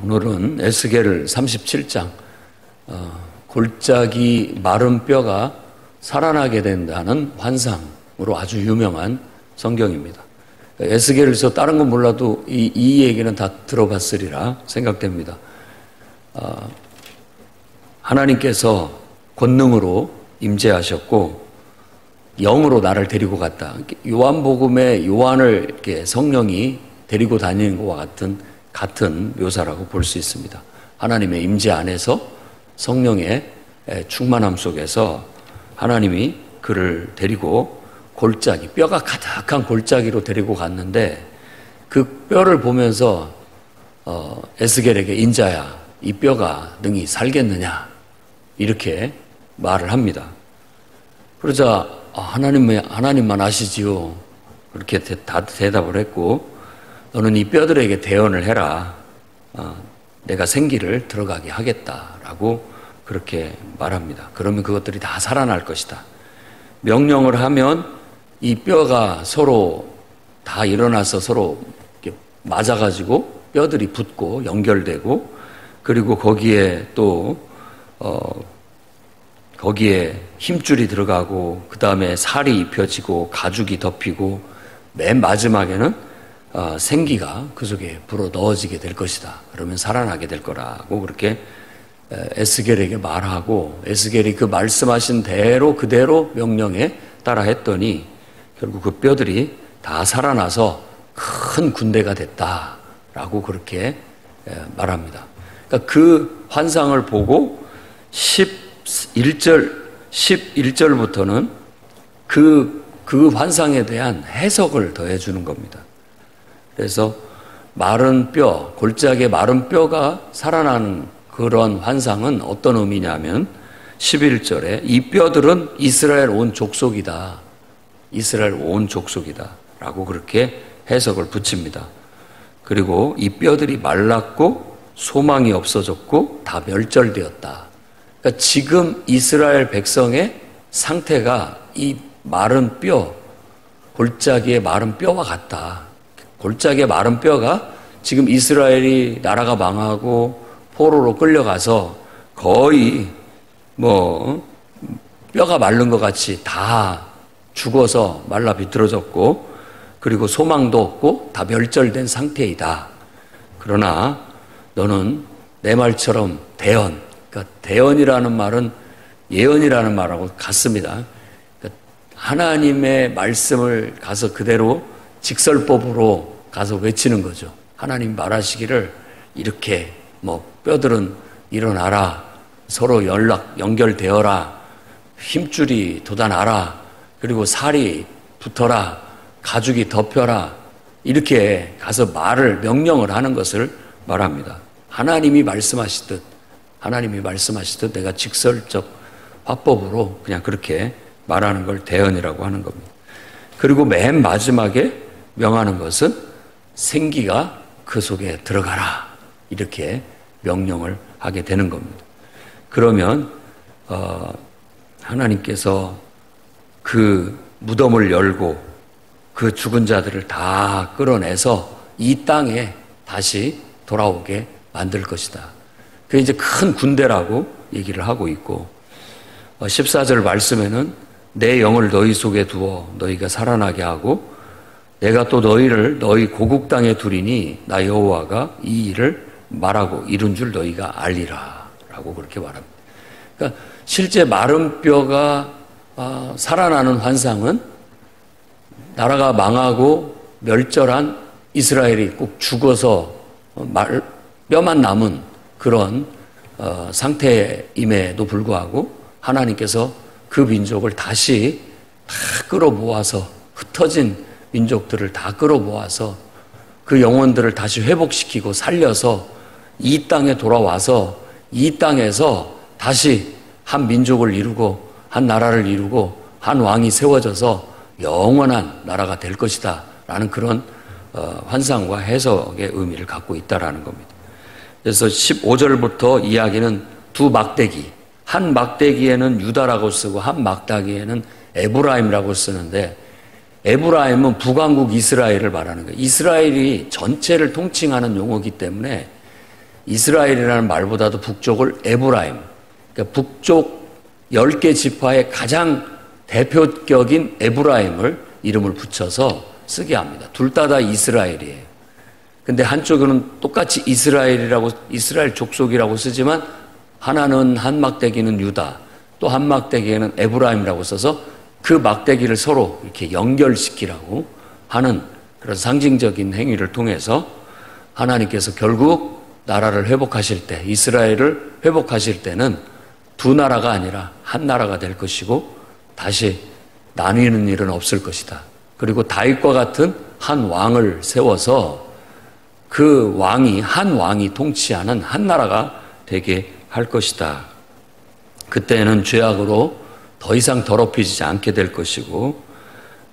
오늘은 에스겔 37장 골짜기 마른 뼈가 살아나게 된다는 환상으로 아주 유명한 성경입니다. 에스겔에서 다른 건 몰라도 이 얘기는 다 들어봤으리라 생각됩니다. 하나님께서 권능으로 임재하셨고 영으로 나를 데리고 갔다. 요한복음에 요한을 이렇게 성령이 데리고 다니는 것과 같은 묘사라고 볼 수 있습니다. 하나님의 임재 안에서 성령의 충만함 속에서 하나님이 그를 데리고 골짜기, 뼈가 가득한 골짜기로 데리고 갔는데 그 뼈를 보면서 에스겔에게 인자야, 이 뼈가 능히 살겠느냐 이렇게 말을 합니다. 그러자 하나님만 아시지요. 그렇게 대답을 했고 너는 이 뼈들에게 대언을 해라. 내가 생기를 들어가게 하겠다라고 그렇게 말합니다. 그러면 그것들이 다 살아날 것이다. 명령을 하면 이 뼈가 서로 다 일어나서 서로 이렇게 맞아가지고 뼈들이 붙고 연결되고 그리고 거기에 또 거기에 힘줄이 들어가고 그 다음에 살이 입혀지고 가죽이 덮이고 맨 마지막에는 생기가 그 속에 불어 넣어지게 될 것이다. 그러면 살아나게 될 거라고 그렇게 에스겔에게 말하고 에스겔이 그 말씀하신 대로 그대로 명령에 따라 했더니 결국 그 뼈들이 다 살아나서 큰 군대가 됐다라고 그렇게 말합니다. 그러니까 그 환상을 보고 11절부터는 그 환상에 대한 해석을 더해 주는 겁니다. 그래서 마른 뼈, 골짜기의 마른 뼈가 살아나는 그런 환상은 어떤 의미냐면 11절에 이 뼈들은 이스라엘 온 족속이다. 이스라엘 온 족속이다. 라고 그렇게 해석을 붙입니다. 그리고 이 뼈들이 말랐고 소망이 없어졌고 다 멸절되었다. 그러니까 지금 이스라엘 백성의 상태가 이 마른 뼈, 골짜기의 마른 뼈와 같다. 골짜기의 마른 뼈가 지금 이스라엘이 나라가 망하고 포로로 끌려가서 거의 뼈가 마른 것 같이 다 죽어서 말라 비틀어졌고 그리고 소망도 없고 다 멸절된 상태이다. 그러나 너는 내 말처럼 대언, 그러니까 대언이라는 말은 예언이라는 말하고 같습니다. 그러니까 하나님의 말씀을 가서 그대로 직설법으로 가서 외치는 거죠. 하나님 말하시기를 이렇게 뼈들은 일어나라. 서로 연결되어라. 힘줄이 돋아나라. 그리고 살이 붙어라. 가죽이 덮여라. 이렇게 가서 명령을 하는 것을 말합니다. 하나님이 말씀하시듯 내가 직설적 화법으로 그냥 그렇게 말하는 걸 대언이라고 하는 겁니다. 그리고 맨 마지막에 명하는 것은 생기가 그 속에 들어가라. 이렇게 명령을 하게 되는 겁니다. 그러면 하나님께서 그 무덤을 열고 그 죽은 자들을 다 끌어내서 이 땅에 다시 돌아오게 만들 것이다. 그게 이제 큰 군대라고 얘기를 하고 있고 14절 말씀에는 내 영을 너희 속에 두어 너희가 살아나게 하고 내가 또 너희 고국 땅에 두리니 나 여호와가 이 일을 말하고 이룬 줄 너희가 알리라 라고 그렇게 말합니다. 그러니까 실제 마른 뼈가 살아나는 환상은 나라가 망하고 멸절한 이스라엘이 꼭 죽어서 뼈만 남은 그런 상태임에도 불구하고 하나님께서 그 민족을 다시 다 끌어모아서 흩어진 민족들을 다 끌어모아서 그 영혼들을 다시 회복시키고 살려서 이 땅에 돌아와서 이 땅에서 다시 한 민족을 이루고 한 나라를 이루고 한 왕이 세워져서 영원한 나라가 될 것이다 라는 그런 환상과 해석의 의미를 갖고 있다라는 겁니다. 그래서 15절부터 이야기는 두 막대기, 한 막대기에는 유다라고 쓰고 한 막대기에는 에브라임이라고 쓰는데 에브라임은 북왕국 이스라엘을 말하는 거예요. 이스라엘이 전체를 통칭하는 용어이기 때문에 이스라엘이라는 말보다도 북쪽을 에브라임, 그러니까 북쪽 10개 지파의 가장 대표격인 에브라임을 이름을 붙여서 쓰게 합니다. 둘 다 이스라엘이에요. 근데 한쪽은 똑같이 이스라엘이라고, 이스라엘 족속이라고 쓰지만 하나는 한 막대기는 유다, 또 한 막대기에는 에브라임이라고 써서 그 막대기를 서로 이렇게 연결시키라고 하는 그런 상징적인 행위를 통해서 하나님께서 결국 나라를 회복하실 때, 이스라엘을 회복하실 때는 두 나라가 아니라 한 나라가 될 것이고 다시 나뉘는 일은 없을 것이다. 그리고 다윗과 같은 한 왕을 세워서 그 왕이, 한 왕이 통치하는 한 나라가 되게 할 것이다. 그때는 죄악으로 더 이상 더럽혀지지 않게 될 것이고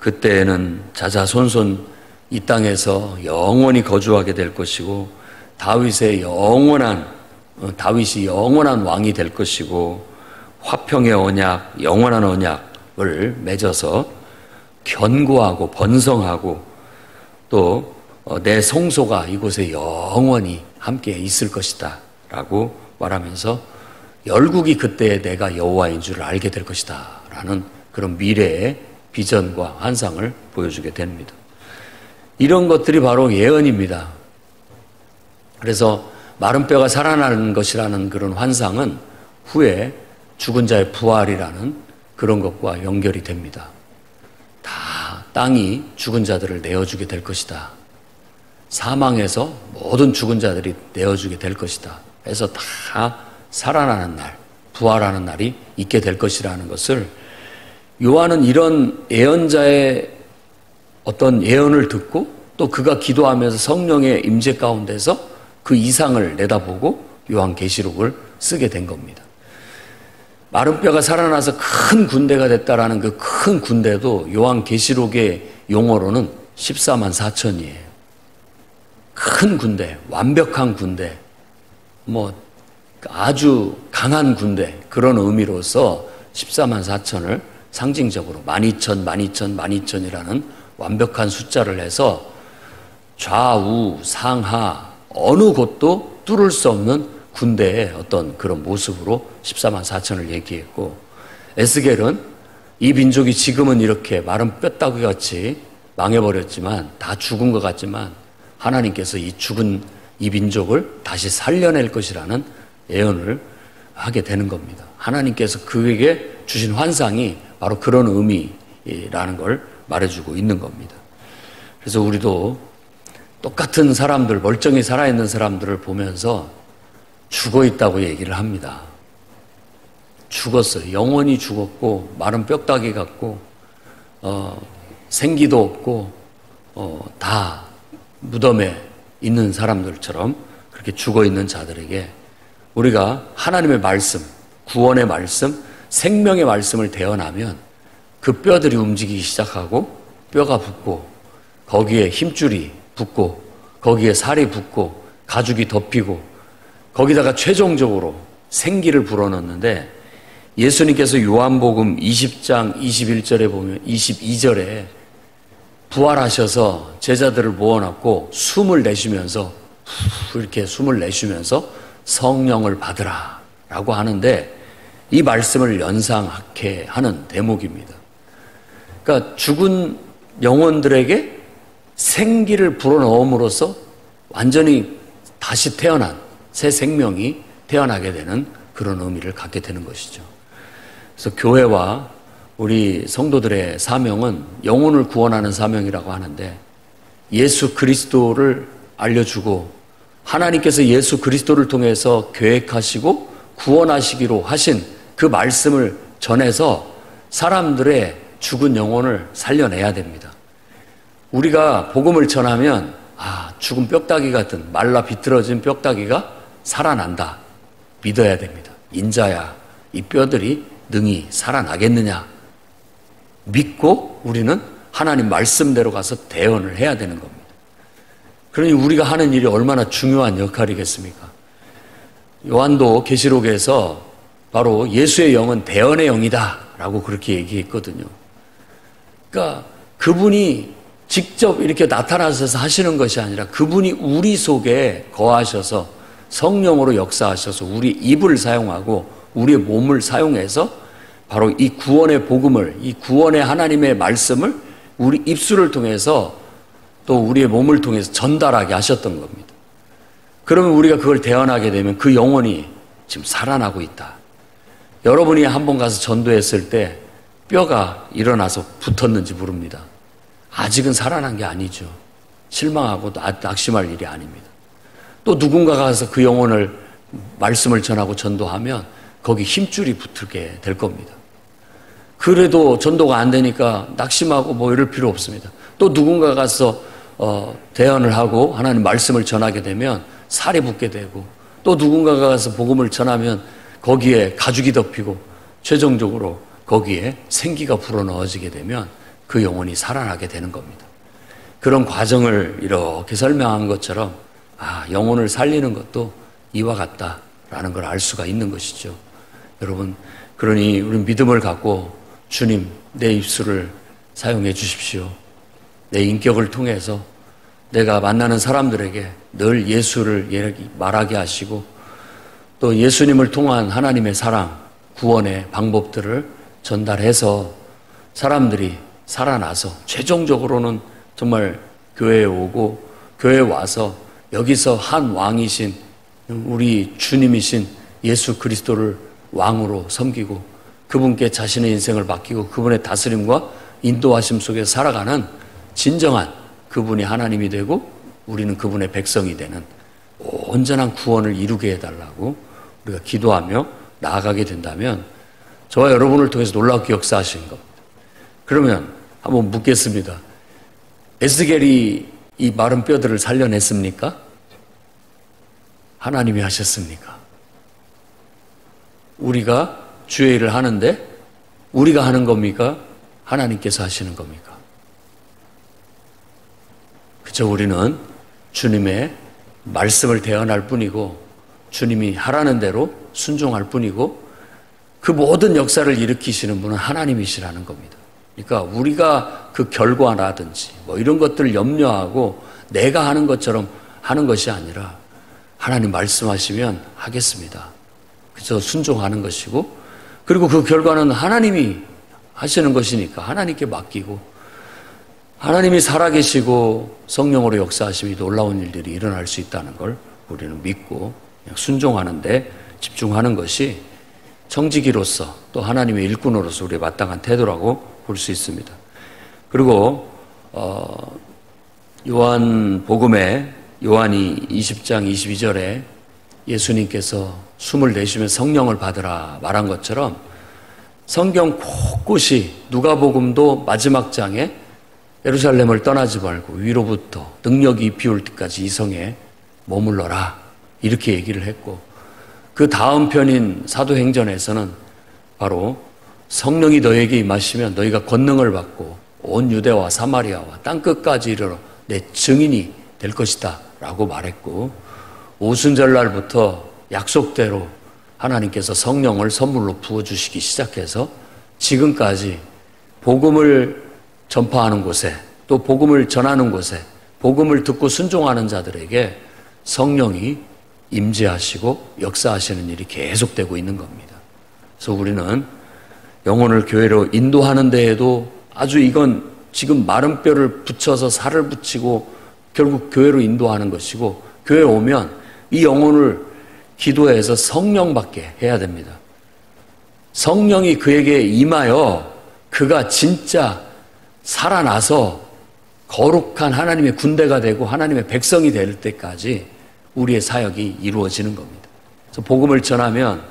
그때는 자자손손 이 땅에서 영원히 거주하게 될 것이고 다윗이 영원한 왕이 될 것이고 화평의 언약, 영원한 언약을 맺어서 견고하고 번성하고 또 내 성소가 이곳에 영원히 함께 있을 것이다 라고 말하면서 열국이 그때에 내가 여호와인 줄을 알게 될 것이다 라는 그런 미래의 비전과 환상을 보여주게 됩니다. 이런 것들이 바로 예언입니다. 그래서 마른 뼈가 살아나는 것이라는 그런 환상은 후에 죽은 자의 부활이라는 그런 것과 연결이 됩니다. 다 땅이 죽은 자들을 내어주게 될 것이다. 사망에서 모든 죽은 자들이 내어주게 될 것이다. 그래서 다 살아나는 날, 부활하는 날이 있게 될 것이라는 것을 요한은 이런 예언자의 어떤 예언을 듣고 또 그가 기도하면서 성령의 임재 가운데서 그 이상을 내다보고 요한계시록을 쓰게 된 겁니다. 마른 뼈가 살아나서 큰 군대가 됐다라는 그 큰 군대도 요한계시록의 용어로는 14만 4천이에요. 큰 군대, 완벽한 군대, 아주 강한 군대, 그런 의미로서 14만 4천을 상징적으로 12,000이라는 완벽한 숫자를 해서 좌우 상하 어느 곳도 뚫을 수 없는 군대의 어떤 그런 모습으로 14만 4천을 얘기했고, 에스겔은 이 민족이 지금은 이렇게 마른 뼈다귀 같이 망해버렸지만, 다 죽은 것 같지만 하나님께서 이 죽은 이 민족을 다시 살려낼 것이라는 예언을 하게 되는 겁니다. 하나님께서 그에게 주신 환상이 바로 그런 의미라는 걸 말해주고 있는 겁니다. 그래서 우리도 똑같은 사람들, 멀쩡히 살아있는 사람들을 보면서 죽어 있다고 얘기를 합니다. 죽었어요. 영원히 죽었고 마른 뼈다귀 같고 생기도 없고 다 무덤에 있는 사람들처럼 그렇게 죽어 있는 자들에게 우리가 하나님의 말씀, 구원의 말씀, 생명의 말씀을 대언하면 그 뼈들이 움직이기 시작하고 뼈가 붙고 거기에 힘줄이 붙고 거기에 살이 붙고 가죽이 덮이고 거기다가 최종적으로 생기를 불어넣는데, 예수님께서 요한복음 20장 21절에 보면 22절에 부활하셔서 제자들을 모아놓고 숨을 내쉬면서 이렇게 숨을 내쉬면서 성령을 받으라 라고 하는데, 이 말씀을 연상하게 하는 대목입니다. 그러니까 죽은 영혼들에게 생기를 불어넣음으로써 완전히 다시 태어난 새 생명이 태어나게 되는 그런 의미를 갖게 되는 것이죠. 그래서 교회와 우리 성도들의 사명은 영혼을 구원하는 사명이라고 하는데, 예수 그리스도를 알려주고 하나님께서 예수 그리스도를 통해서 계획하시고 구원하시기로 하신 그 말씀을 전해서 사람들의 죽은 영혼을 살려내야 됩니다. 우리가 복음을 전하면 죽은 뼈다귀 같은 말라 비틀어진 뼈다귀가 살아난다 믿어야 됩니다. 인자야 이 뼈들이 능히 살아나겠느냐 믿고 우리는 하나님 말씀대로 가서 대언을 해야 되는 겁니다. 그러니 우리가 하는 일이 얼마나 중요한 역할이겠습니까? 요한도 계시록에서 바로 예수의 영은 대언의 영이다 라고 그렇게 얘기했거든요. 그러니까 그분이 직접 이렇게 나타나셔서 하시는 것이 아니라 그분이 우리 속에 거하셔서 성령으로 역사하셔서 우리 입을 사용하고 우리의 몸을 사용해서 바로 이 구원의 복음을, 이 구원의 하나님의 말씀을 우리 입술을 통해서 또 우리의 몸을 통해서 전달하게 하셨던 겁니다. 그러면 우리가 그걸 대언하게 되면 그 영혼이 지금 살아나고 있다. 여러분이 한번 가서 전도했을 때 뼈가 일어나서 붙었는지 모릅니다. 아직은 살아난 게 아니죠. 실망하고 낙심할 일이 아닙니다. 또 누군가가 가서 그 영혼을 말씀을 전하고 전도하면 거기 힘줄이 붙게 될 겁니다. 그래도 전도가 안 되니까 낙심하고 뭐 이럴 필요 없습니다. 또 누군가가 가서 대언을 하고 하나님 말씀을 전하게 되면 살이 붙게 되고, 또 누군가가 가서 복음을 전하면 거기에 가죽이 덮이고 최종적으로 거기에 생기가 불어넣어지게 되면 그 영혼이 살아나게 되는 겁니다. 그런 과정을 이렇게 설명한 것처럼 영혼을 살리는 것도 이와 같다라는 걸 알 수가 있는 것이죠. 여러분, 그러니 우리 믿음을 갖고 주님, 내 입술을 사용해 주십시오. 내 인격을 통해서 내가 만나는 사람들에게 늘 예수를 말하게 하시고, 또 예수님을 통한 하나님의 사랑, 구원의 방법들을 전달해서 사람들이 살아나서 최종적으로는 정말 교회에 오고, 교회에 와서 여기서 한 왕이신 우리 주님이신 예수 그리스도를 왕으로 섬기고 그분께 자신의 인생을 맡기고 그분의 다스림과 인도하심 속에 살아가는 진정한 그분이 하나님이 되고 우리는 그분의 백성이 되는 온전한 구원을 이루게 해달라고 우리가 기도하며 나아가게 된다면 저와 여러분을 통해서 놀랍게 역사하시는 겁니다. 그러면 한번 묻겠습니다. 에스겔이 이 마른 뼈들을 살려냈습니까? 하나님이 하셨습니까? 우리가 주의 일을 하는데 우리가 하는 겁니까? 하나님께서 하시는 겁니까? 그저 우리는 주님의 말씀을 대언할 뿐이고 주님이 하라는 대로 순종할 뿐이고 그 모든 역사를 일으키시는 분은 하나님이시라는 겁니다. 그러니까 우리가 그 결과라든지 뭐 이런 것들을 염려하고 내가 하는 것처럼 하는 것이 아니라 하나님 말씀하시면 하겠습니다. 그래서 순종하는 것이고, 그리고 그 결과는 하나님이 하시는 것이니까 하나님께 맡기고, 하나님이 살아계시고 성령으로 역사하심이 놀라운 일들이 일어날 수 있다는 걸 우리는 믿고 그냥 순종하는 데 집중하는 것이 청지기로서 또 하나님의 일꾼으로서 우리의 마땅한 태도라고 볼 수 있습니다. 그리고 요한복음에 요한이 20장 22절에 예수님께서 숨을 내쉬며 성령을 받으라 말한 것처럼 성경 곳곳이 누가복음도 마지막 장에 예루살렘을 떠나지 말고 위로부터 능력이 비올 때까지 이 성에 머물러라 이렇게 얘기를 했고, 그 다음 편인 사도행전에서는 바로 성령이 너에게 임하시면 너희가 권능을 받고 온 유대와 사마리아와 땅끝까지 이르러 내 증인이 될 것이다 라고 말했고, 오순절날부터 약속대로 하나님께서 성령을 선물로 부어주시기 시작해서 지금까지 복음을 전파하는 곳에 또 복음을 전하는 곳에 복음을 듣고 순종하는 자들에게 성령이 임재하시고 역사하시는 일이 계속되고 있는 겁니다. 그래서 우리는 영혼을 교회로 인도하는 데에도 아주 이건 지금 마른 뼈를 붙여서 살을 붙이고 결국 교회로 인도하는 것이고, 교회에 오면 이 영혼을 기도해서 성령 받게 해야 됩니다. 성령이 그에게 임하여 그가 진짜 살아나서 거룩한 하나님의 군대가 되고 하나님의 백성이 될 때까지 우리의 사역이 이루어지는 겁니다. 그래서 복음을 전하면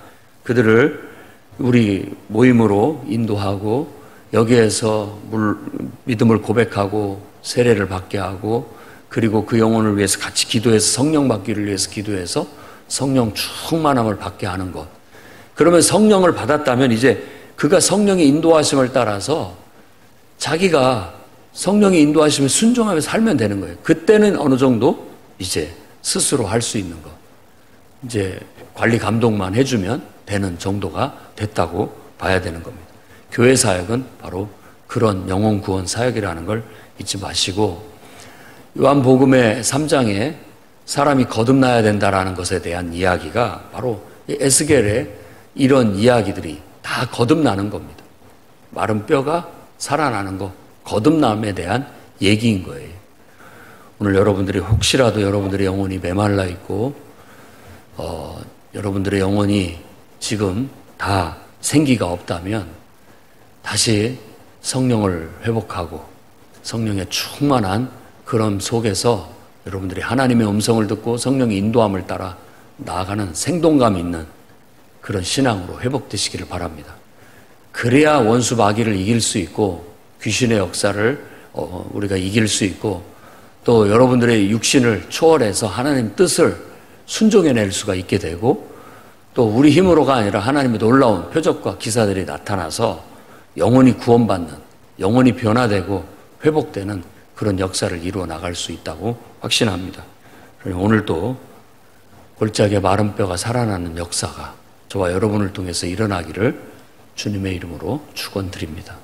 그들을 우리 모임으로 인도하고 여기에서 믿음을 고백하고 세례를 받게 하고, 그리고 그 영혼을 위해서 같이 기도해서 성령 받기를 위해서 기도해서 성령 충만함을 받게 하는 것. 그러면 성령을 받았다면 이제 그가 성령의 인도하심을 따라서 자기가 성령의 인도하심을 순종하며 살면 되는 거예요. 그때는 어느 정도 이제 스스로 할 수 있는 것, 이제 관리 감독만 해주면 되는 정도가 됐다고 봐야 되는 겁니다. 교회 사역은 바로 그런 영혼 구원 사역이라는 걸 잊지 마시고, 요한복음의 3장에 사람이 거듭나야 된다라는 것에 대한 이야기가 바로 에스겔의 이런 이야기들이 다 거듭나는 겁니다. 마른 뼈가 살아나는 것, 거듭남에 대한 얘기인 거예요. 오늘 여러분들이 혹시라도 여러분들의 영혼이 메말라 있고 여러분들의 영혼이 지금 다 생기가 없다면 다시 성령을 회복하고 성령의 충만한 그런 속에서 여러분들이 하나님의 음성을 듣고 성령의 인도함을 따라 나아가는 생동감 있는 그런 신앙으로 회복되시기를 바랍니다. 그래야 원수 마귀를 이길 수 있고 귀신의 역사를 우리가 이길 수 있고 또 여러분들의 육신을 초월해서 하나님 뜻을 순종해낼 수가 있게 되고 또 우리 힘으로가 아니라 하나님의 놀라운 표적과 기사들이 나타나서 영혼이 구원받는, 영혼이 변화되고 회복되는 그런 역사를 이루어 나갈 수 있다고 확신합니다. 오늘도 골짜기의 마른 뼈가 살아나는 역사가 저와 여러분을 통해서 일어나기를 주님의 이름으로 축원드립니다.